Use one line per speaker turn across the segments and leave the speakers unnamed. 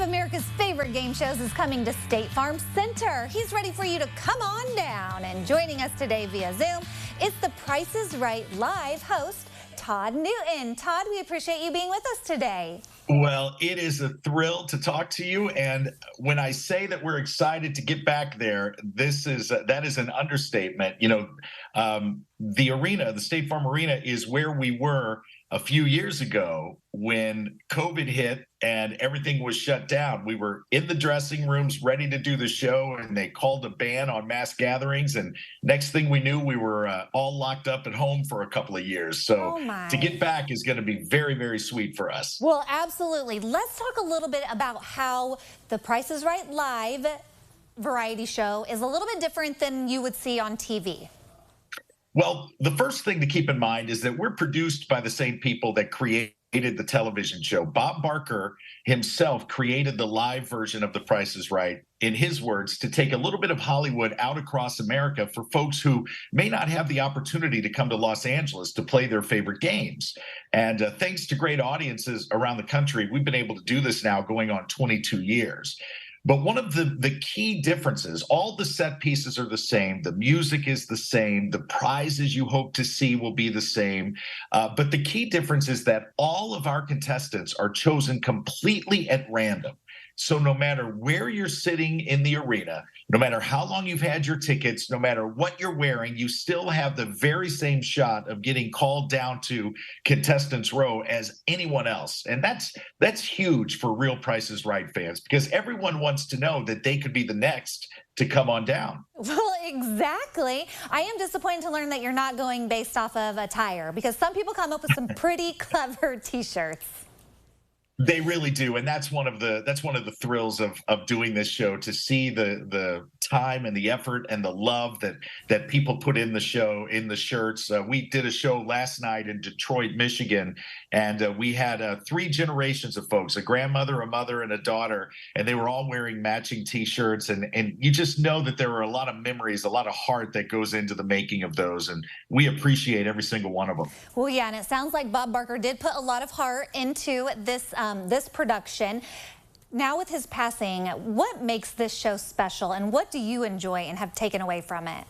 America's favorite game shows is coming to State Farm Center. He's ready for you to come on down. And joining us today via Zoom is the Price is Right Live host, Todd Newton. Todd, we appreciate you being with us today.
Well, it is a thrill to talk to you. And when I say that we're excited to get back there, that is an understatement. You know, the arena, the State Farm Arena, is where we were a few years ago when COVID hit and everything was shut down. We were in the dressing rooms ready to do the show, and they called a ban on mass gatherings. And next thing we knew, we were all locked up at home for a couple of years. So to get back is going to be very, very sweet for us.
Well, absolutely. Let's talk a little bit about how the Price is Right Live variety show is a little bit different than you would see on TV.
Well, the first thing to keep in mind is that we're produced by the same people that created the television show. Bob Barker himself created the live version of The Price is Right, in his words, to take a little bit of Hollywood out across America for folks who may not have the opportunity to come to Los Angeles to play their favorite games. And thanks to great audiences around the country, we've been able to do this now going on 22 years. But one of the key differences, all the set pieces are the same, the music is the same, the prizes you hope to see will be the same. But the key difference is that all of our contestants are chosen completely at random. So no matter where you're sitting in the arena, no matter how long you've had your tickets, no matter what you're wearing, you still have the very same shot of getting called down to contestants row as anyone else. And that's huge for real Price is Right fans, because everyone wants to know that they could be the next to come on down.
Well, exactly. I am disappointed to learn that you're not going based off of attire, because some people come up with some pretty clever t-shirts.
They really do, and that's one of the thrills of doing this show, to see the time and the effort and the love that people put in the show, in the shirts. We did a show last night in Detroit, Michigan, and we had 3 generations of folks, a grandmother, a mother, and a daughter, and they were all wearing matching T-shirts, and you just know that there are a lot of memories, a lot of heart that goes into the making of those, and we appreciate every single one of them.
Well, yeah, and it sounds like Bob Barker did put a lot of heart into this production. Now with his passing, what makes this show special, and what do you enjoy and have taken away from it?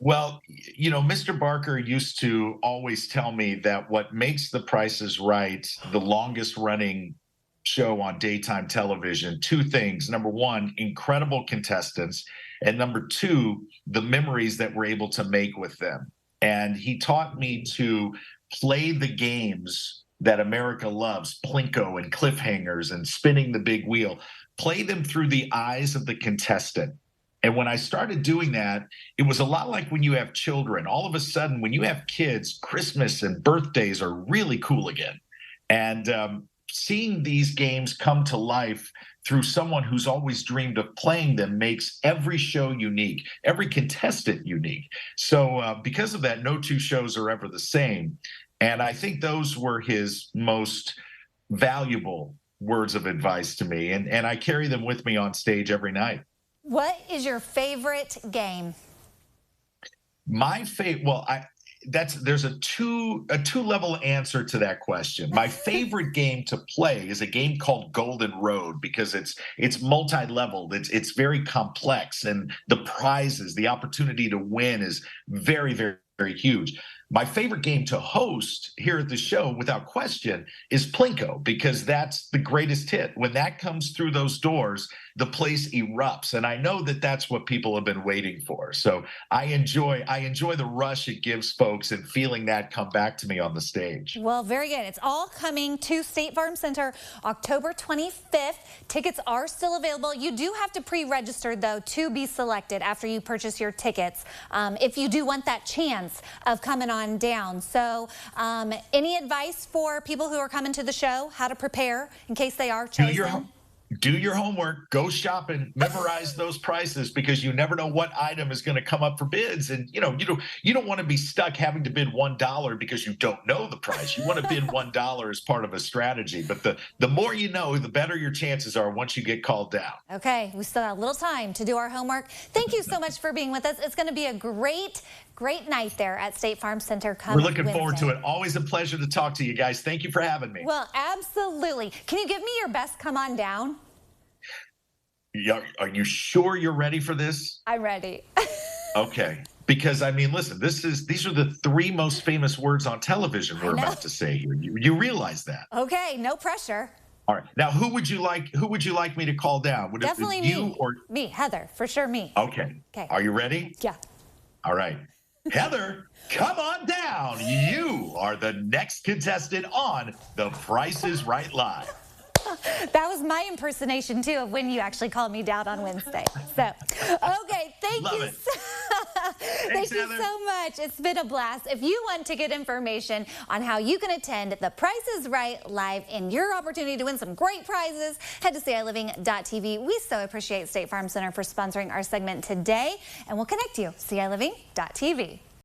Well, you know, Mr. Barker used to always tell me that what makes The Price is Right the longest running show on daytime television, 2 things. Number 1, incredible contestants, and number 2, the memories that we're able to make with them. And he taught me to play the games that America loves, Plinko and cliffhangers and spinning the big wheel, play them through the eyes of the contestant. And when I started doing that, it was a lot like when you have children. All of a sudden, when you have kids, Christmas and birthdays are really cool again. And seeing these games come to life through someone who's always dreamed of playing them makes every show unique, every contestant unique. So because of that, no 2 shows are ever the same. And I think those were his most valuable words of advice to me. And I carry them with me on stage every night.
What is your favorite game?
My favorite, well, there's a two-level answer to that question. My favorite game to play is a game called Golden Road, because it's multi-leveled, it's very complex, and the prizes, the opportunity to win is very, very, very huge. My favorite game to host here at the show, without question, is Plinko, because that's the greatest hit. When that comes through those doors, the place erupts, and I know that that's what people have been waiting for. So I enjoy the rush it gives folks and feeling that come back to me on the stage.
Well, very good. It's all coming to State Farm Center October 25th. Tickets are still available. You do have to pre-register, though, to be selected after you purchase your tickets, if you do want that chance of coming on down. So any advice for people who are coming to the show, how to prepare in case they are chosen?
Do your homework, go shopping, memorize those prices, because you never know what item is going to come up for bids. And you don't want to be stuck having to bid $1 because you don't know the price. You want to bid $1 as part of a strategy. But the more you know, the better your chances are once you get called down.
Okay, we still have a little time to do our homework. Thank you so much for being with us. It's going to be a great night there at State Farm Center.
We're looking forward to it. Always a pleasure to talk to you guys. Thank you for having me.
Well, absolutely. Can you give me your best come on down?
Are you sure you're ready for this?
I'm ready.
Okay. Because I mean, listen, these are the three most famous words on television we're
know.
about to say here. You realize that?
Okay, no pressure.
All right. Now, who would you like me to call down? Would
Definitely
it be you
me.
or
Me, Heather, for sure me.
Okay.
Okay.
Are you ready?
Yeah.
All right. Heather, come on down. You are the next contestant on The Price is Right Live.
That was my impersonation too of when you actually called me down on Wednesday. So, okay, thank
Love
you.
it.
Thank you so much. It's been a blast. If you want ticket information on how you can attend The Price is Right Live and your opportunity to win some great prizes, head to CILiving.tv. We so appreciate State Farm Center for sponsoring our segment today, and we'll connect you. CILiving.tv.